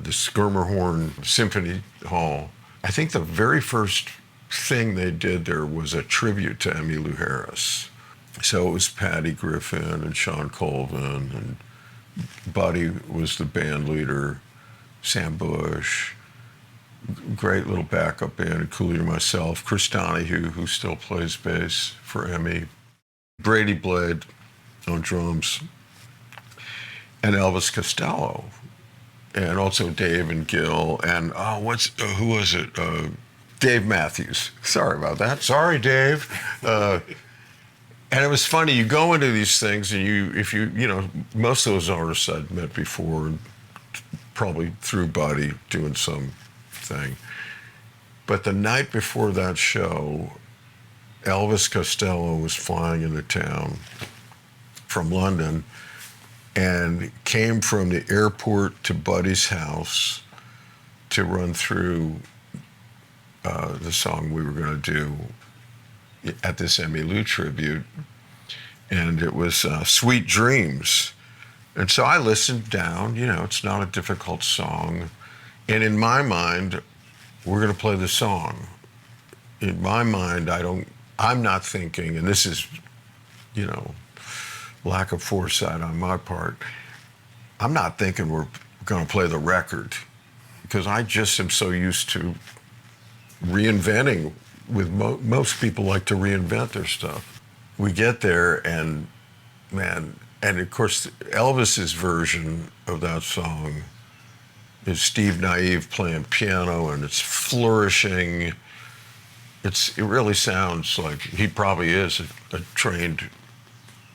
the Skirmerhorn Symphony Hall. I think the very first thing they did there was a tribute to Emmylou Harris. So it was Patty Griffin and Sean Colvin, and Buddy was the band leader, Sam Bush, great little backup band, including myself, Chris Donahue, who still plays bass for Emmy, Brady Blade on drums, and Elvis Costello, and also Dave and Gil, and who was it? Dave Matthews. Sorry about that. Sorry, Dave. And it was funny. You go into these things, and most of those artists I'd met before, probably through Buddy doing some thing. But the night before that show, Elvis Costello was flying into town from London and came from the airport to Buddy's house to run through the song we were going to do at this Emmylou tribute. And it was Sweet Dreams. And so I listened down, it's not a difficult song. And in my mind, we're going to play the song. In my mind, I'm not thinking, and this is, lack of foresight on my part, I'm not thinking we're going to play the record, because I just am so used to reinventing. With most people like to reinvent their stuff. We get there, and of course Elvis's version of that song is Steve Naive playing piano, and it's flourishing. It really sounds like he probably is a trained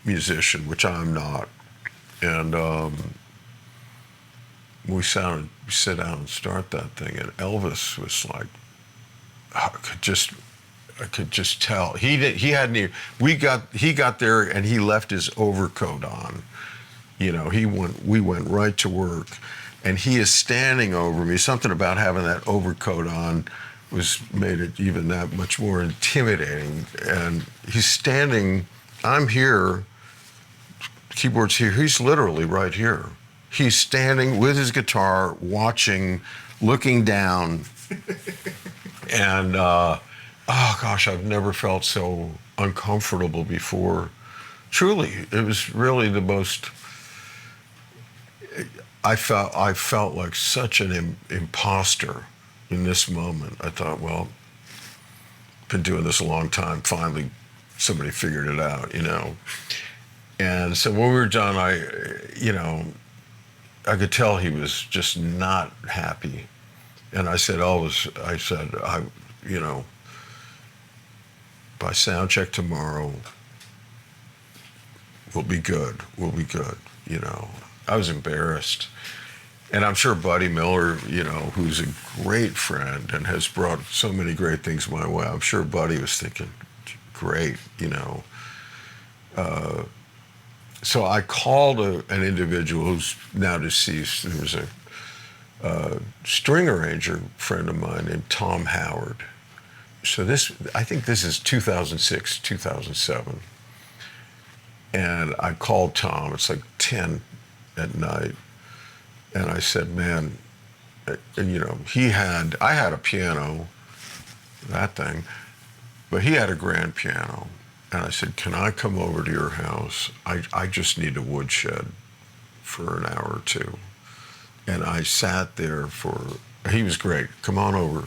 musician, which I'm not. And we sit down and start that thing, and Elvis was like, I could just tell. He got there and he left his overcoat on. We went right to work, and he is standing over me. Something about having that overcoat on made it even that much more intimidating. And he's standing, I'm here, keyboard's here, he's literally right here. He's standing with his guitar, watching, looking down. And, I've never felt so uncomfortable before. Truly, it was really the most, I felt like such an imposter in this moment. I thought, well, been doing this a long time, finally somebody figured it out, And so when we were done, I could tell he was just not happy. And I said, by sound check tomorrow, we'll be good. I was embarrassed. And I'm sure Buddy Miller, who's a great friend and has brought so many great things my way, I'm sure Buddy was thinking, great, So I called an individual who's now deceased. There was a string arranger friend of mine named Tom Howard. So I think this is 2006, 2007. And I called Tom, it's like 10 at night. And I said, man, and I had a piano, that thing, but he had a grand piano. And I said, can I come over to your house? I just need a woodshed for an hour or two. And I sat there he was great, come on over.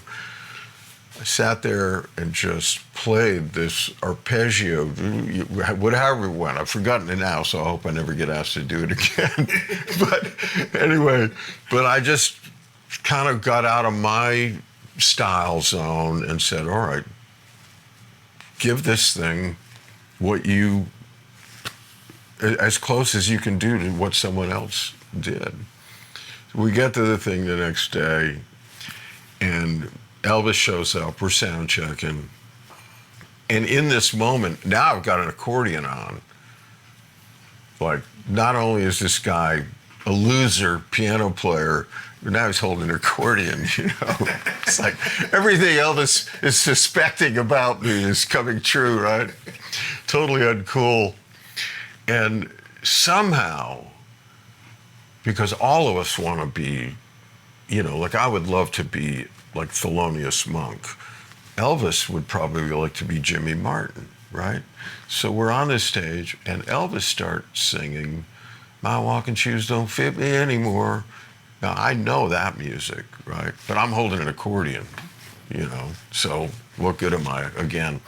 I sat there and just played this arpeggio, whatever it went. I've forgotten it now, so I hope I never get asked to do it again. But anyway, I just kind of got out of my style zone and said, all right, give this thing as close as you can do to what someone else did. So we get to the thing the next day, and Elvis shows up, we're sound checking. And in this moment, now I've got an accordion on. Like, not only is this guy a loser piano player, but now he's holding an accordion, It's like everything Elvis is suspecting about me is coming true, right? Totally uncool. And somehow, because all of us want to be like I would love to be like Thelonious Monk. Elvis would probably like to be Jimmy Martin, right? So we're on this stage, and Elvis starts singing, "My walking shoes don't fit me anymore." Now, I know that music, right? But I'm holding an accordion, so what good am I, again?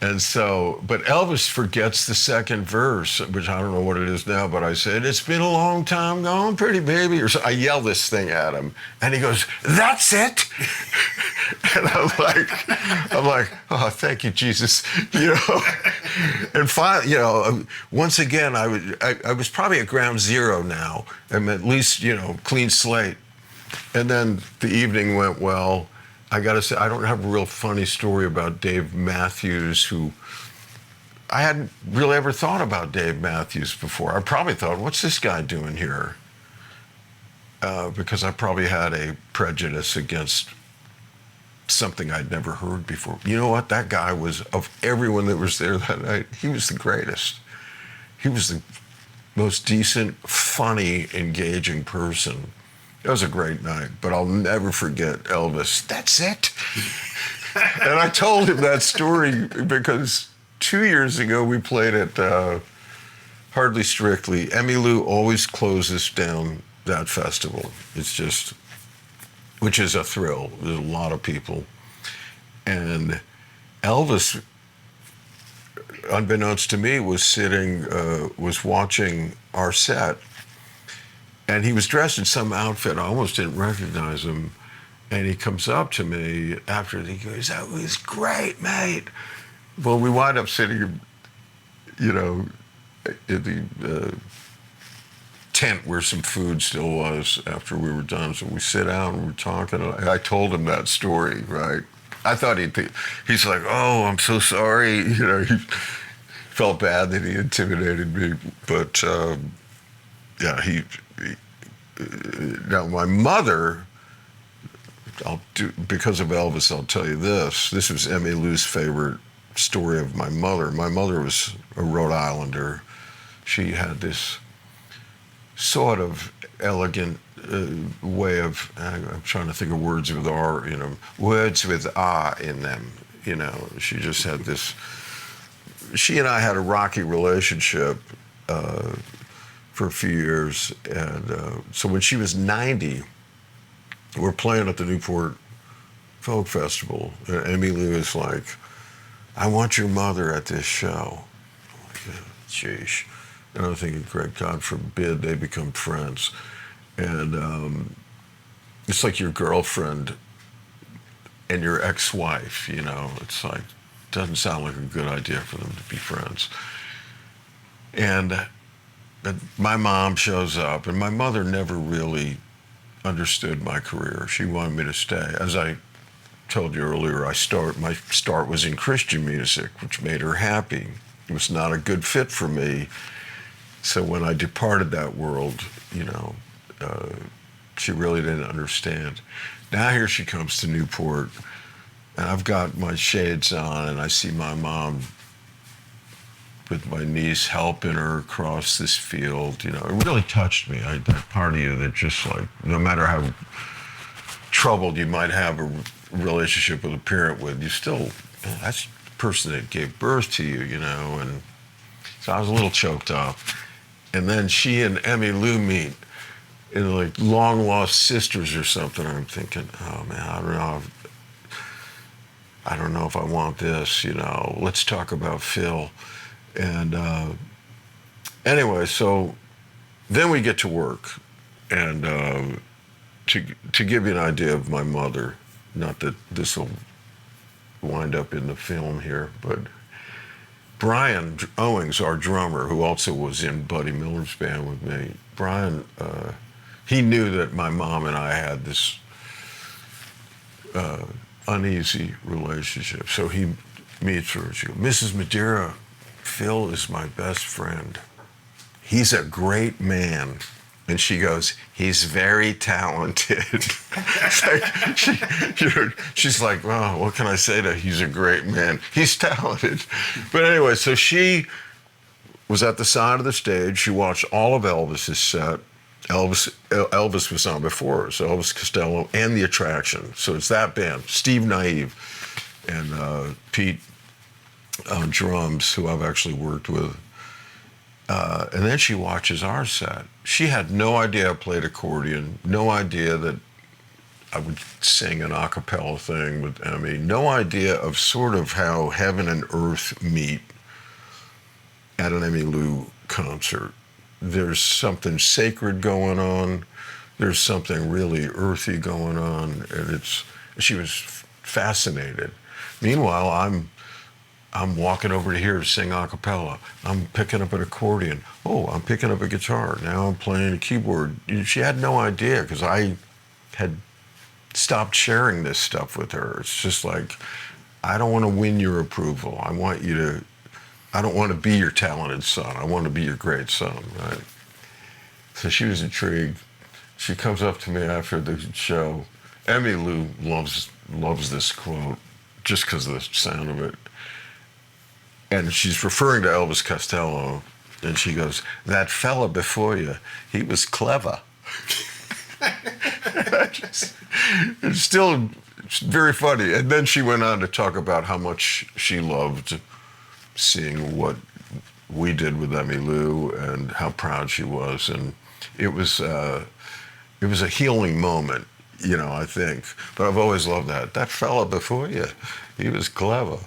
And so, but Elvis forgets the second verse, which I don't know what it is now, but I said, "It's been a long time gone, pretty baby." Or so I yell this thing at him, and he goes, "That's it." And I'm like, "Oh, thank you, Jesus." And finally, once again, I was probably at ground zero now. I'm at least, clean slate. And then the evening went well. I got to say, I don't have a real funny story about Dave Matthews, who I hadn't really ever thought about Dave Matthews before. I probably thought, what's this guy doing here? Because I probably had a prejudice against something I'd never heard before. You know what? That guy was, of everyone that was there that night, he was the greatest. He was the most decent, funny, engaging person. It was a great night, but I'll never forget Elvis. "That's it." And I told him that story because 2 years ago we played at Hardly Strictly. Emmylou always closes down that festival. It's just, which is a thrill. There's a lot of people. And Elvis, unbeknownst to me, was watching our set. And he was dressed in some outfit. I almost didn't recognize him. And he comes up to me after, he goes, "That was great, mate." Well, we wind up sitting, in the tent where some food still was after we were done. So we sit down and we're talking. And I told him that story, right? I thought he's like, "Oh, I'm so sorry." He felt bad that he intimidated me. But yeah, now my mother, because of Elvis, I'll tell you this. This was Emmylou's favorite story of my mother. My mother was a Rhode Islander. She had this sort of elegant way of, I'm trying to think of words with R, words with R in them. She just had this, she and I had a rocky relationship for a few years. And so when she was 90, we're playing at the Newport Folk Festival. And Emmylou is like, "I want your mother at this show." I'm like, "Sheesh." And I'm thinking, great God forbid they become friends. And it's like your girlfriend and your ex-wife, It's like, doesn't sound like a good idea for them to be friends. And my mom shows up, and my mother never really understood my career. She wanted me to stay. As I told you earlier, my start was in Christian music, which made her happy. It was not a good fit for me. So when I departed that world, she really didn't understand. Now here she comes to Newport, and I've got my shades on, and I see my mom with my niece helping her across this field. It really touched me. That part of you that just like, no matter how troubled you might have a relationship with a parent with, you still, that's the person that gave birth to you, and so I was a little choked up. And then she and Emmylou meet in like long lost sisters or something. I'm thinking, oh man, I don't know if I want this, let's talk about Phil. And anyway, so then we get to work, and to give you an idea of my mother, not that this will wind up in the film here, but Brian Owings, our drummer, who also was in Buddy Miller's band with me, Brian, he knew that my mom and I had this uneasy relationship. So he meets her and she goes, "Mrs. Madeira, Phil is my best friend. He's a great man." And she goes, "He's very talented." It's like, she's like, "Well, what can I say to he's a great man? He's talented." But anyway, so she was at the side of the stage. She watched all of Elvis's set. Elvis was on before her, so Elvis Costello and The Attraction. So it's that band. Steve Naive and Pete on drums, who I've actually worked with. And then she watches our set. She had no idea I played accordion, no idea that I would sing an a cappella thing with Emmy, no idea of sort of how heaven and earth meet at an Emmylou concert. There's something sacred going on. There's something really earthy going on, and she was fascinated. Meanwhile, I'm walking over to here to sing a cappella. I'm picking up an accordion. Oh, I'm picking up a guitar. Now I'm playing a keyboard. She had no idea because I had stopped sharing this stuff with her. It's just like, I don't want to win your approval. I don't want to be your talented son. I want to be your great son, right? So she was intrigued. She comes up to me after the show. Emmylou loves this quote just because of the sound of it. And she's referring to Elvis Costello, and she goes, "That fella before you, he was clever." It's still very funny. And then she went on to talk about how much she loved seeing what we did with Emmylou and how proud she was. And it was a healing moment, I think. But I've always loved that. That fella before you, he was clever.